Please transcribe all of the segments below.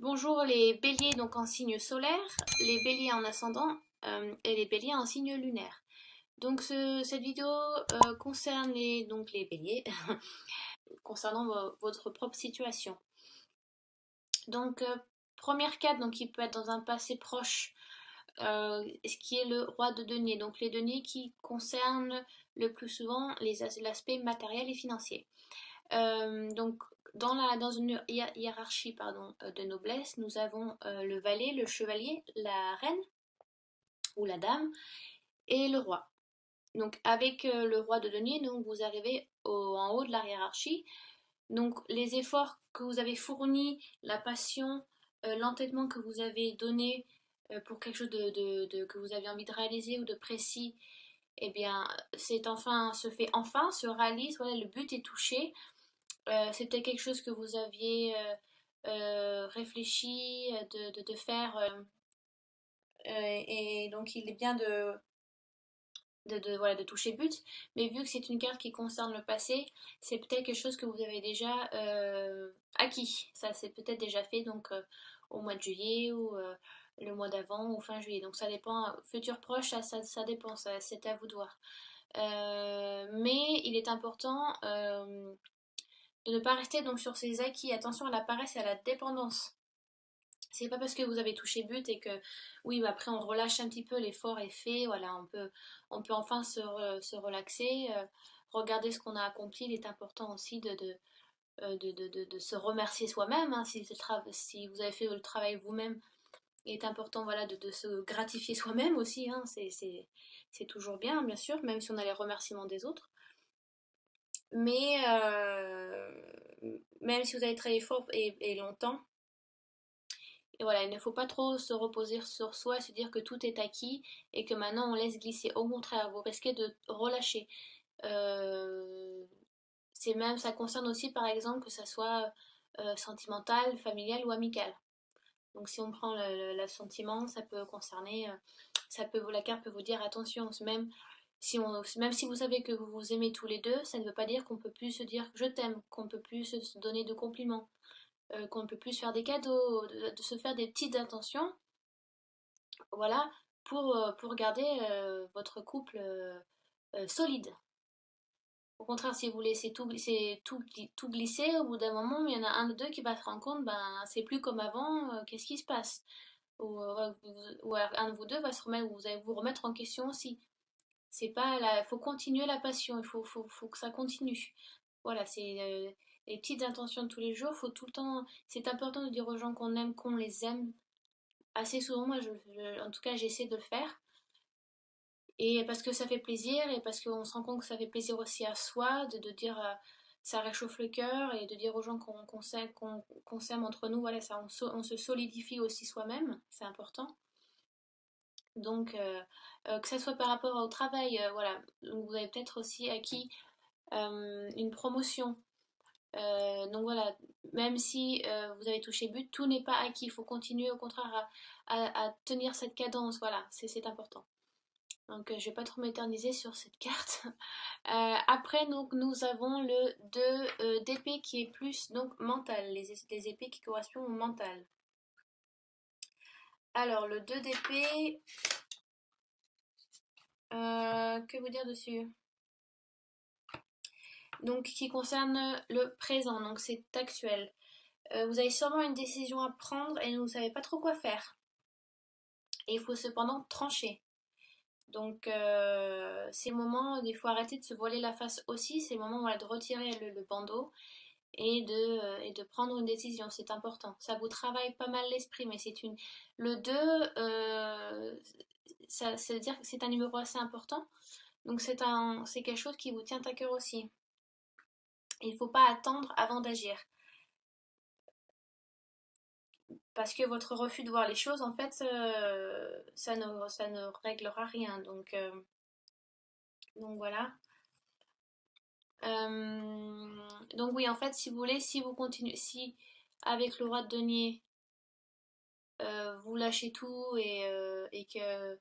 Bonjour les béliers donc en signe solaire, les béliers en ascendant et les béliers en signe lunaire. Donc cette vidéo concerne donc les béliers concernant votre propre situation. Donc première carte donc qui peut être dans un passé proche, ce qui est le roi de denier. Donc les deniers qui concernent le plus souvent l'aspect matériel et financier. Donc dans une hiérarchie de noblesse, nous avons le valet, le chevalier, la reine ou la dame et le roi. Donc avec le roi de denier, donc vous arrivez en haut de la hiérarchie. Donc les efforts que vous avez fournis, la passion, l'entêtement que vous avez donné pour quelque chose que vous avez envie de réaliser ou de précis, eh bien se fait enfin, se réalise, voilà, le but est touché. C'est peut-être quelque chose que vous aviez réfléchi de faire, et donc il est bien voilà, de toucher but, mais vu que c'est une carte qui concerne le passé, c'est peut-être quelque chose que vous avez déjà acquis. Ça c'est peut-être déjà fait donc au mois de juillet ou le mois d'avant ou fin juillet. Donc ça dépend, futur proche, ça dépend, c'est à vous de voir. Mais il est important de ne pas rester donc sur ses acquis. Attention à la paresse et à la dépendance. C'est pas parce que vous avez touché but et que oui, bah après on relâche un petit peu, l'effort est fait, voilà, on peut enfin se relaxer, regarder ce qu'on a accompli. Il est important aussi de se remercier soi-même, hein, si vous avez fait le travail vous-même. Il est important, voilà, de se gratifier soi-même aussi, hein, c'est toujours bien, bien sûr, même si on a les remerciements des autres. Mais même si vous avez travaillé fort et longtemps, et voilà, il ne faut pas trop se reposer sur soi, se dire que tout est acquis et que maintenant on laisse glisser. Au contraire, vous risquez de relâcher. Euh, c'est même, ça concerne aussi par exemple que ça soit sentimental, familial ou amical. Donc si on prend le sentiment, ça peut concerner, la carte peut vous dire attention, même si vous savez que vous vous aimez tous les deux, ça ne veut pas dire qu'on peut plus se dire je t'aime, qu'on peut plus se donner de compliments, qu'on ne peut plus se faire des cadeaux, de se faire des petites intentions, voilà, pour garder votre couple solide. Au contraire, si vous laissez tout glisser, au bout d'un moment, il y en a un de deux qui va se rendre compte, ben c'est plus comme avant, qu'est-ce qui se passe? Ou alors un de vous deux va vous allez vous remettre en question aussi. C'est pas il faut continuer la passion, faut que ça continue. Voilà, c'est les petites intentions de tous les jours, faut tout le temps. C'est important de dire aux gens qu'on aime, qu'on les aime. Assez souvent, moi, en tout cas, j'essaie de le faire. Et parce que ça fait plaisir et parce qu'on se rend compte que ça fait plaisir aussi à soi de dire ça réchauffe le cœur et de dire aux gens qu'on s'aime entre nous, voilà, ça, on se solidifie aussi soi-même, c'est important. Donc, que ça soit par rapport au travail, voilà, donc vous avez peut-être aussi acquis une promotion. Donc voilà, même si vous avez touché but, tout n'est pas acquis. Il faut continuer au contraire à tenir cette cadence. Voilà, c'est important. Donc je vais pas trop m'éterniser sur cette carte. Après, donc, nous avons le 2 d'épée qui est plus donc mental, les épées qui correspondent au mental. Alors, le 2 d'épée, que vous dire dessus? Donc, qui concerne le présent, donc c'est actuel. Vous avez sûrement une décision à prendre et vous ne savez pas trop quoi faire. Et il faut cependant trancher. Donc, c'est le moment, il faut arrêter de se voiler la face aussi. C'est le moment, voilà, de retirer le bandeau et de prendre une décision. C'est important. Ça vous travaille pas mal l'esprit, mais c'est une. Le 2, ça veut dire que c'est un numéro assez important. Donc, c'est quelque chose qui vous tient à cœur aussi. Il ne faut pas attendre avant d'agir. Parce que votre refus de voir les choses, en fait, ça ne réglera rien. Donc voilà. Donc oui, en fait, si vous voulez, si vous continuez, si avec le roi de denier, vous lâchez tout et que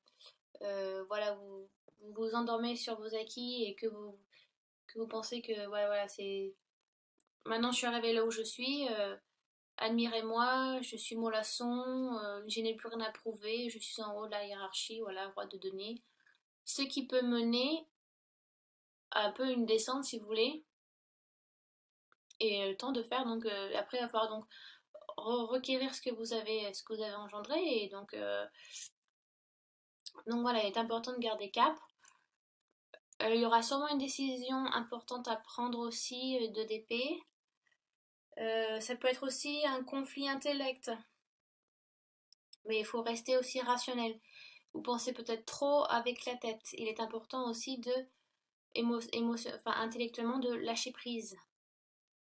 voilà, vous vous endormez sur vos acquis et que vous pensez que ouais, voilà, c'est maintenant je suis arrivée là où je suis, admirez-moi, je suis mollasson, je n'ai plus rien à prouver, je suis en haut de la hiérarchie, voilà, roi de denier. Ce qui peut mener à un peu une descente si vous voulez, et le temps de faire, donc après il va falloir donc requérir ce que vous avez engendré, et donc voilà, il est important de garder cap. Il y aura sûrement une décision importante à prendre aussi de DP. Ça peut être aussi un conflit intellect, mais il faut rester aussi rationnel. Vous pensez peut-être trop avec la tête. Il est important aussi de intellectuellement de lâcher prise.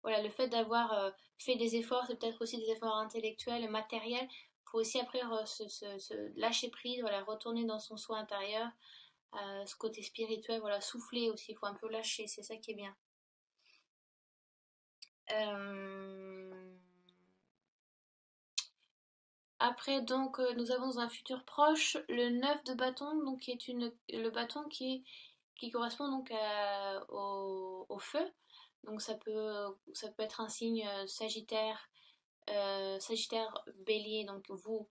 Voilà, le fait d'avoir fait des efforts, c'est peut-être aussi des efforts intellectuels et matériels. Il faut aussi après se lâcher prise, voilà, retourner dans son soi intérieur, ce côté spirituel, voilà, souffler aussi, il faut un peu lâcher, c'est ça qui est bien. Euh, Après, donc, nous avons dans un futur proche le 9 de bâton, donc qui est le bâton qui correspond donc au feu. Donc ça peut être un signe Sagittaire, Bélier, donc vous,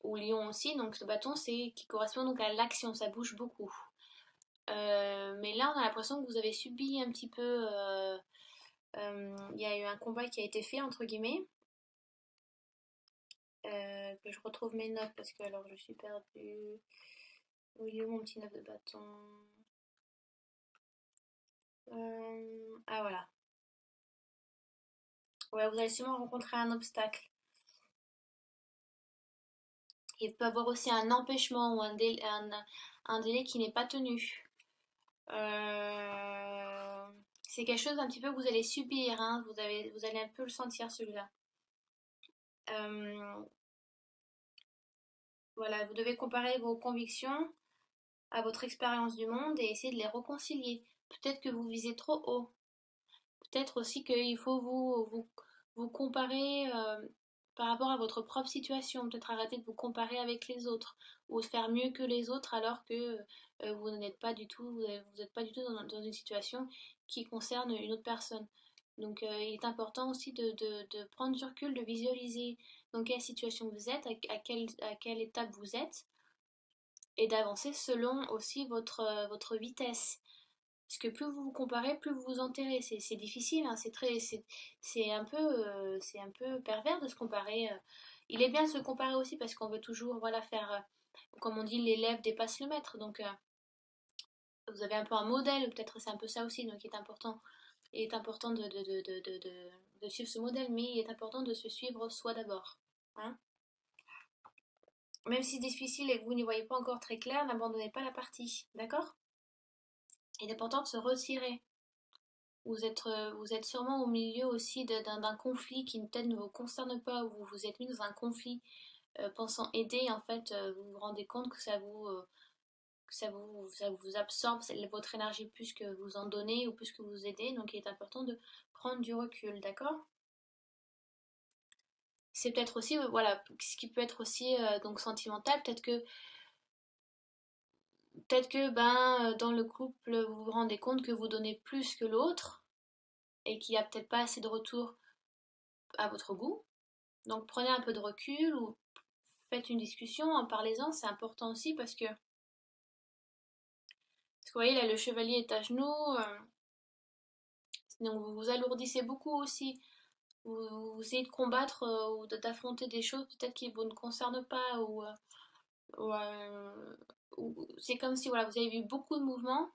ou Lion aussi. Donc ce bâton, c'est qui correspond donc à l'action, ça bouge beaucoup. Mais là, on a l'impression que vous avez subi un petit peu. Il y a eu un combat qui a été fait, entre guillemets. Que je retrouve mes notes parce que alors je suis perdue. Où il est où mon petit 9 de bâton? Ah voilà. Ouais, vous allez sûrement rencontrer un obstacle. Il peut y avoir aussi un empêchement ou un délai qui n'est pas tenu. Euh, c'est quelque chose un petit peu que vous allez subir, hein. Vous allez un peu le sentir celui-là. Euh, voilà, vous devez comparer vos convictions à votre expérience du monde et essayer de les réconcilier. Peut-être que vous visez trop haut. Peut-être aussi qu'il faut vous comparer par rapport à votre propre situation. Peut-être arrêter de vous comparer avec les autres ou faire mieux que les autres alors que vous n'êtes pas du tout, vous n'êtes pas du tout dans une situation qui concerne une autre personne. Donc il est important aussi de prendre du recul, de visualiser dans quelle situation vous êtes, à quelle étape vous êtes, et d'avancer selon aussi votre vitesse. Parce que plus vous vous comparez, plus vous vous enterrez. C'est difficile, hein, c'est un peu pervers de se comparer. Il est bien de se comparer aussi parce qu'on veut toujours, voilà, faire, comme on dit, l'élève dépasse le maître. Donc, vous avez un peu un modèle, peut-être c'est un peu ça aussi. Donc, il est important de suivre ce modèle, mais il est important de se suivre soi d'abord. Hein. Même si c'est difficile et que vous n'y voyez pas encore très clair, n'abandonnez pas la partie. D'accord? Il est important de se retirer. Vous êtes sûrement au milieu aussi d'un conflit qui peut-être ne vous concerne pas, ou vous vous êtes mis dans un conflit pensant aider, en fait, vous vous rendez compte que ça vous absorbe votre énergie plus que vous en donnez ou plus que vous aidez, donc il est important de prendre du recul, d'accord? C'est peut-être aussi, voilà, ce qui peut être aussi donc sentimental, peut-être que ben, dans le couple, vous vous rendez compte que vous donnez plus que l'autre et qu'il n'y a peut-être pas assez de retour à votre goût. Donc prenez un peu de recul ou faites une discussion, en parlez-en, c'est important aussi parce que vous voyez là le chevalier est à genoux, donc vous vous alourdissez beaucoup aussi. Vous essayez de combattre ou d'affronter des choses peut-être qui vous ne concernent pas ou, euh, c'est comme si voilà, vous avez vu beaucoup de mouvements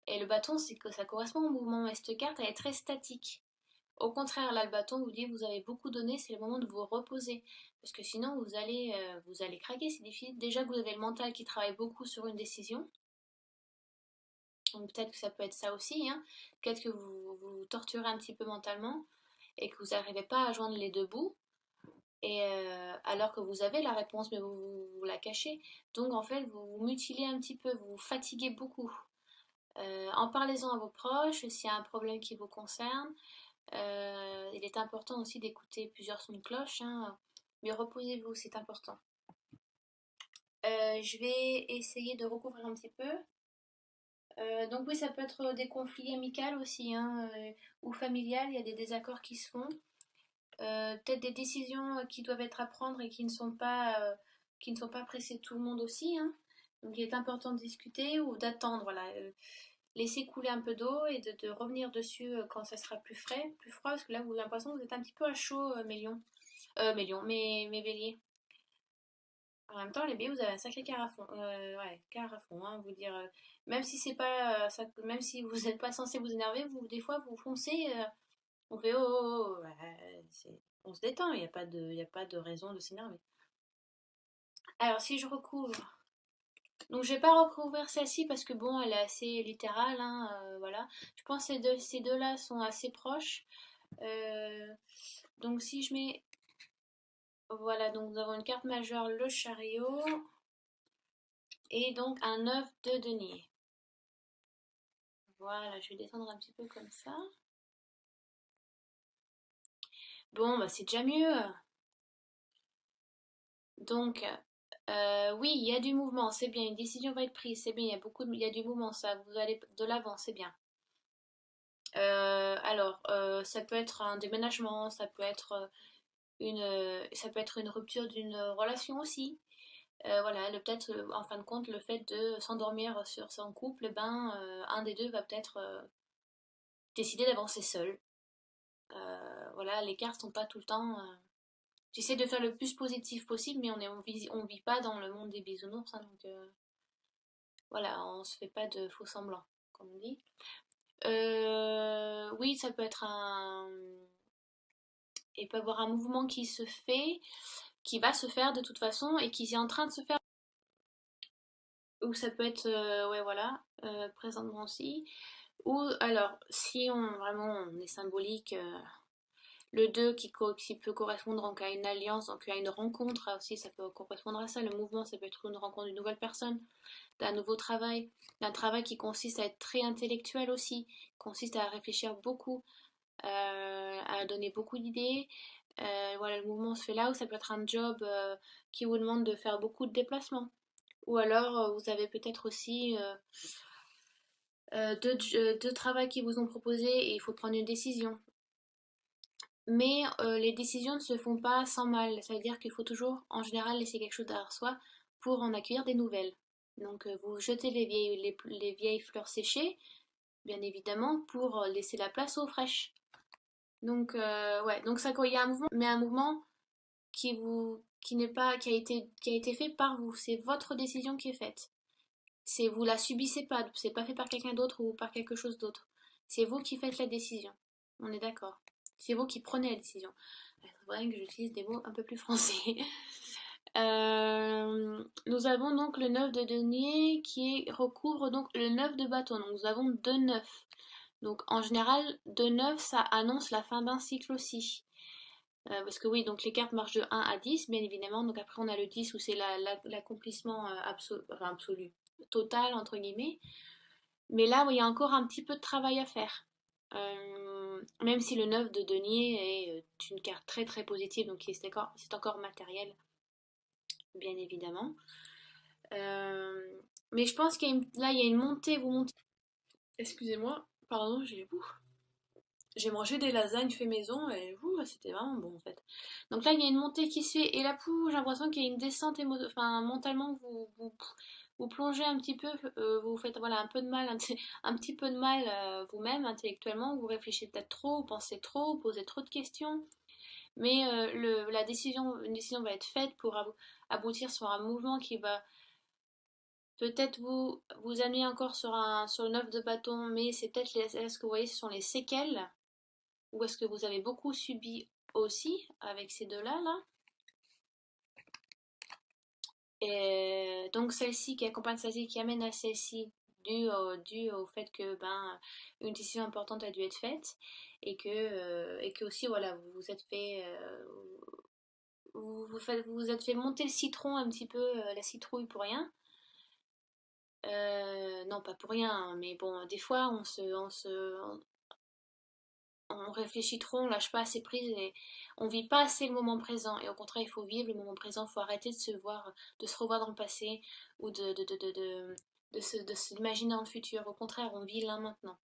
et le bâton c'est que ça correspond au mouvement mais cette carte elle est très statique. Au contraire, là, le bâton vous dit vous avez beaucoup donné, c'est le moment de vous reposer. Parce que sinon, vous allez craquer, c'est difficile. Déjà que vous avez le mental qui travaille beaucoup sur une décision. Donc peut-être que ça peut être ça aussi. Hein. Peut-être que vous vous torturez un petit peu mentalement et que vous n'arrivez pas à joindre les deux bouts. Et alors que vous avez la réponse, mais vous la cachez. Donc en fait, vous vous mutilez un petit peu, vous vous fatiguez beaucoup. En parlez-en à vos proches s'il y a un problème qui vous concerne. Il est important aussi d'écouter plusieurs sons de cloche, hein, mais reposez-vous, c'est important. Je vais essayer de recouvrir un petit peu. Donc oui, ça peut être des conflits amicaux aussi, hein, ou familial, il y a des désaccords qui se font. peut-être des décisions qui doivent être à prendre et qui ne sont pas pressées de tout le monde aussi, hein. Donc il est important de discuter ou d'attendre, voilà. Laisser couler un peu d'eau et de revenir dessus quand ça sera plus frais, plus froid, parce que là vous avez l'impression que vous êtes un petit peu à chaud, mes béliers. En même temps, les béliers, vous avez un sacré carafon, ouais, carafon, hein, vous dire, même si c'est pas, même si vous n'êtes pas censé vous énerver, vous, des fois, vous foncez, on fait oh, oh, oh, ouais, on se détend, il y a pas de raison de s'énerver. Alors, si je recouvre, donc je vais pas recouvrir celle-ci parce que bon, elle est assez littérale, hein, voilà. Je pense que ces deux-là sont assez proches. Euh, donc si je mets, voilà, donc nous avons une carte majeure, le chariot, et donc un œuf de denier. Voilà, je vais descendre un petit peu comme ça. Bon, bah c'est déjà mieux. Donc, oui, il y a du mouvement, c'est bien. Une décision va être prise, c'est bien. Il y a du mouvement, ça. Vous allez de l'avant, c'est bien. Ça peut être un déménagement, ça peut être une rupture d'une relation aussi. Voilà, peut-être en fin de compte, le fait de s'endormir sur son couple, ben, un des deux va peut-être décider d'avancer seul. Voilà, les cartes sont pas tout le temps. J'essaie de faire le plus positif possible, mais on vit pas dans le monde des bisounours, hein, donc voilà, on se fait pas de faux semblants, comme on dit. Oui, ça peut être un. Il peut y avoir un mouvement qui se fait, qui va se faire de toute façon, et qui est en train de se faire. Ou ça peut être, ouais, voilà, présentement aussi. Ou alors, si on vraiment on est symbolique, le 2 qui peut correspondre donc à une alliance, donc à une rencontre aussi, ça peut correspondre à ça. Le mouvement, ça peut être une rencontre d'une nouvelle personne, d'un nouveau travail, d'un travail qui consiste à être très intellectuel aussi, consiste à réfléchir beaucoup, à donner beaucoup d'idées. Voilà, le mouvement se fait là, ou ça peut être un job qui vous demande de faire beaucoup de déplacements. Ou alors, vous avez peut-être aussi deux travaux qui vous ont proposé et il faut prendre une décision. Mais les décisions ne se font pas sans mal. Ça veut dire qu'il faut toujours, en général, laisser quelque chose derrière soi pour en accueillir des nouvelles. Donc, vous jetez les vieilles fleurs séchées, bien évidemment, pour laisser la place aux fraîches. Donc, ouais, donc ça, il y a un mouvement, mais un mouvement qui n'est pas, qui a été fait par vous. C'est votre décision qui est faite. C'est vous la subissez pas, c'est pas fait par quelqu'un d'autre ou par quelque chose d'autre. C'est vous qui faites la décision. On est d'accord. C'est vous qui prenez la décision. Il faudrait que j'utilise des mots un peu plus français. Nous avons donc le 9 de denier recouvre donc le 9 de bâton. Donc nous avons deux 9. Donc en général, deux 9 ça annonce la fin d'un cycle aussi. Parce que oui, donc les cartes marchent de 1 à 10, bien évidemment. Donc après, on a le 10 où c'est l'accomplissement absolu, total, entre guillemets. Mais là, il y a encore un petit peu de travail à faire. Même si le 9 de denier est une carte très très positive, donc c'est encore matériel, bien évidemment. Mais je pense là, il y a une montée, vous montez. Excusez-moi, pardon, j'ai mangé des lasagnes fait maison et c'était vraiment bon en fait. Donc là, il y a une montée qui se fait et là, j'ai l'impression qu'il y a une descente enfin, mentalement, vous plongez un petit peu, vous faites voilà, un peu de mal, un petit peu de mal vous-même intellectuellement, vous réfléchissez peut-être trop, vous pensez trop, vous posez trop de questions. Mais une décision va être faite pour aboutir sur un mouvement qui va peut-être vous amener encore sur une œuvre de bâton, mais c'est peut-être ce que vous voyez, ce sont les séquelles ou est-ce que vous avez beaucoup subi aussi avec ces deux-là là? Et donc celle-ci qui accompagne celle-ci, qui amène à celle-ci, dû au fait que ben, une décision importante a dû être faite et que aussi voilà, vous vous êtes fait, vous vous êtes fait monter le citron un petit peu, la citrouille pour rien. Non, pas pour rien, hein, mais bon, des fois on réfléchit trop, on lâche pas assez prise et on vit pas assez le moment présent. Et au contraire, il faut vivre le moment présent, il faut arrêter de se revoir dans le passé ou de s'imaginer dans le futur. Au contraire, on vit là maintenant.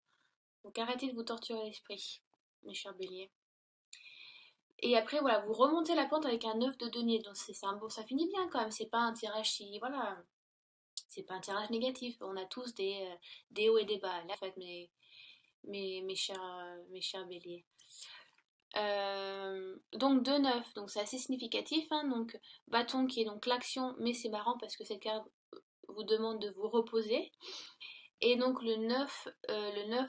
Donc arrêtez de vous torturer l'esprit, mes chers béliers. Et après, voilà, vous remontez la pente avec un 9 de denier. Donc c'est un bon, ça finit bien quand même. C'est pas un tirage si, voilà, c'est pas un tirage négatif. On a tous des hauts et des bas. Là, en fait, mes chers béliers. Donc 2 9, donc c'est assez significatif, hein. Donc bâton qui est donc l'action, mais c'est marrant parce que cette carte vous demande de vous reposer. Et donc le 9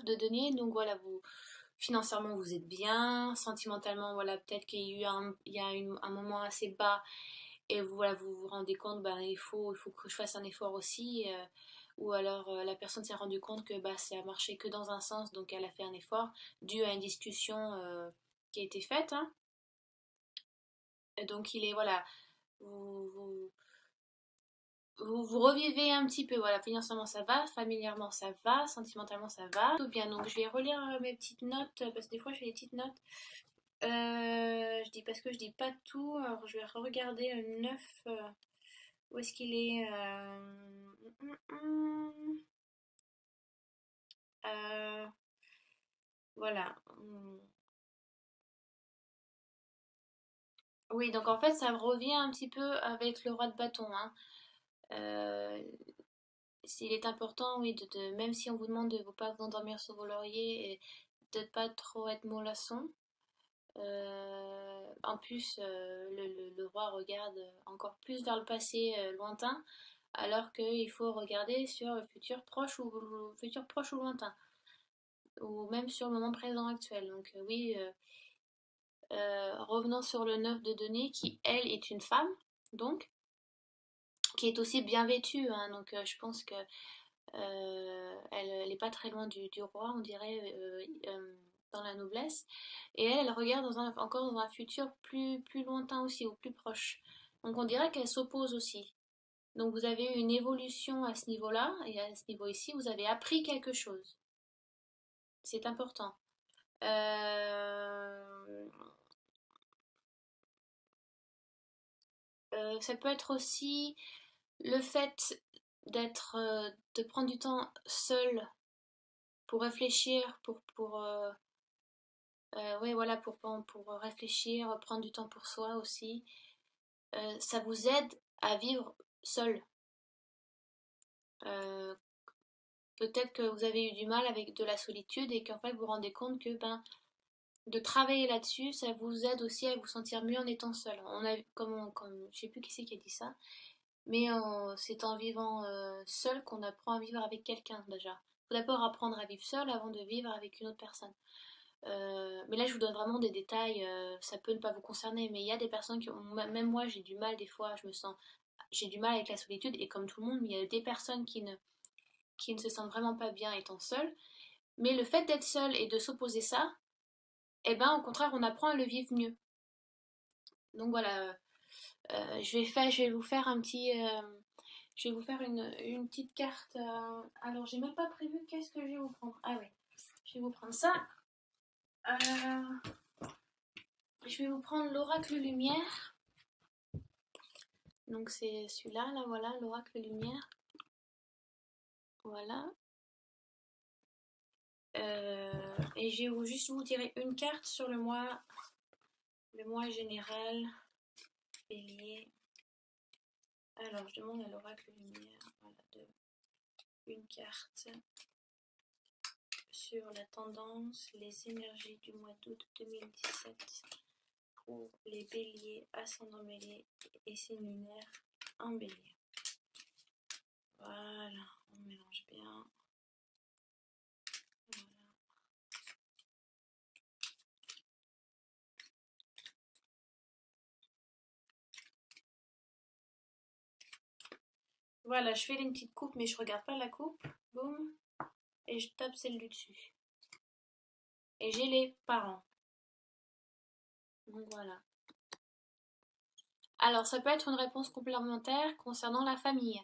de denier, donc voilà, vous financièrement vous êtes bien, sentimentalement voilà, peut-être qu'il y a eu un moment assez bas et vous, voilà, vous vous rendez compte, ben, il faut que je fasse un effort aussi, ou alors la personne s'est rendue compte que bah, ça a marché que dans un sens, donc elle a fait un effort dû à une discussion qui a été faite, hein. Et donc il est, voilà, vous, vous, vous revivez un petit peu, voilà, financièrement ça va, familièrement ça va, sentimentalement ça va, tout bien. Donc je vais relire mes petites notes, parce que des fois je fais des petites notes. Je dis parce que je dis pas tout, alors je vais regarder le 9, où est-ce qu'il est, euh, voilà. Oui, donc en fait ça revient un petit peu avec le roi de bâton, hein. Euh, S'il est important, oui, même si on vous demande de ne pas vous endormir sur vos lauriers et de ne pas trop être mollasson. En plus, le roi regarde encore plus vers le passé lointain, alors qu'il faut regarder sur le futur proche ou lointain, ou même sur le moment présent actuel. Donc oui, revenons sur le 9 de denier, qui elle est une femme, donc, qui est aussi bien vêtue, hein. Donc je pense que elle n'est pas très loin du roi, on dirait, dans la noblesse. Et elle regarde encore dans un futur plus lointain aussi, ou plus proche. Donc on dirait qu'elle s'oppose aussi. Donc vous avez eu une évolution à ce niveau-là, et à ce niveau ici, vous avez appris quelque chose. C'est important. Euh, Ça peut être aussi le fait de prendre du temps seul pour réfléchir, ouais, voilà, pour réfléchir, prendre du temps pour soi aussi. Ça vous aide à vivre seul. Euh, Peut-être que vous avez eu du mal avec de la solitude et qu'en fait vous vous rendez compte que ben, de travailler là-dessus, ça vous aide aussi à vous sentir mieux en étant seul. Je sais plus qui c'est qui a dit ça, mais c'est en vivant seul qu'on apprend à vivre avec quelqu'un déjà. Il faut d'abord apprendre à vivre seul avant de vivre avec une autre personne. Mais là, je vous donne vraiment des détails, ça peut ne pas vous concerner, mais il y a des personnes qui ont, même moi, j'ai du mal des fois, j'ai du mal avec la solitude, et comme tout le monde, mais il y a des personnes qui ne se sentent vraiment pas bien étant seules. Mais le fait d'être seul et de s'opposer ça, eh ben, au contraire, on apprend à le vivre mieux. Donc voilà, je vais vous faire je vais vous faire une petite carte. Alors, j'ai même pas prévu qu'est-ce que je vais vous prendre. Ah oui, je vais vous prendre ça. Euh, je vais vous prendre l'oracle lumière. Donc c'est celui-là, là voilà, l'oracle lumière. Voilà. Et je vais juste vous tirer une carte sur le mois général, bélier. Alors je demande à l'oracle lumière, voilà, une carte sur la tendance, les énergies du mois d'août 2017 pour les béliers, ascendant bélier et signe lunaire en bélier. Voilà, on mélange bien. Voilà. Voilà, je fais une petite coupe, mais je regarde pas la coupe. Boum. Et je tape celle du dessus. Et j'ai les parents. Donc voilà. Alors, ça peut être une réponse complémentaire concernant la famille.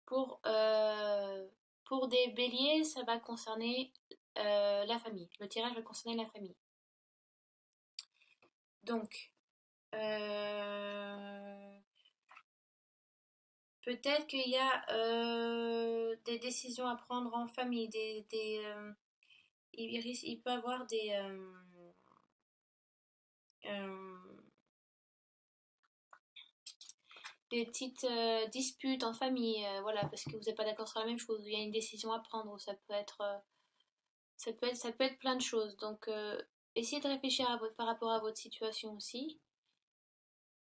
Pour, euh, pour des béliers, ça va concerner la famille. Le tirage va concerner la famille. Donc, peut-être qu'il y a des décisions à prendre en famille. Il peut y avoir euh, des petites disputes en famille, voilà, parce que vous n'êtes pas d'accord sur la même chose, il y a une décision à prendre, ou ça peut être plein de choses. Donc, essayez de réfléchir par rapport à votre situation aussi,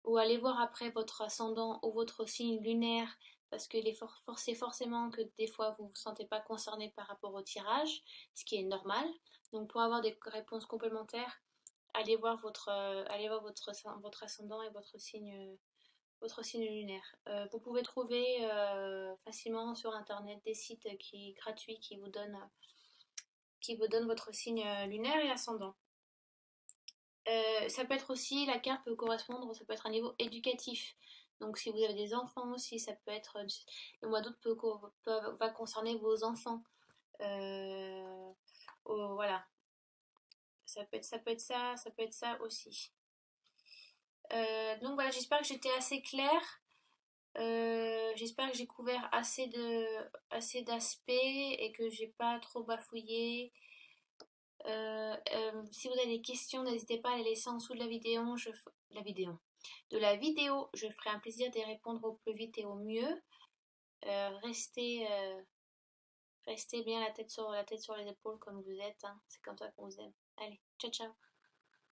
ou allez voir après votre ascendant ou votre signe lunaire, parce que c'est forcément que des fois vous ne vous sentez pas concerné par rapport au tirage, ce qui est normal. Donc, pour avoir des réponses complémentaires, allez voir votre ascendant et votre signe lunaire. Vous pouvez trouver facilement sur internet des sites gratuits qui vous donnent votre signe lunaire et ascendant. Ça peut être aussi, la carte peut correspondre, ça peut être un niveau éducatif. Donc si vous avez des enfants aussi, ça peut être, le mois d'août va concerner vos enfants. Voilà, ça peut être ça aussi. Donc voilà, j'espère que j'étais assez claire. J'espère que j'ai couvert assez d'aspects et que j'ai pas trop bafouillé. Si vous avez des questions, n'hésitez pas à les laisser en dessous de la vidéo. Je ferai un plaisir d'y répondre au plus vite et au mieux. Restez bien la tête sur les épaules comme vous êtes, hein. C'est comme ça qu'on vous aime. Allez, ciao ciao.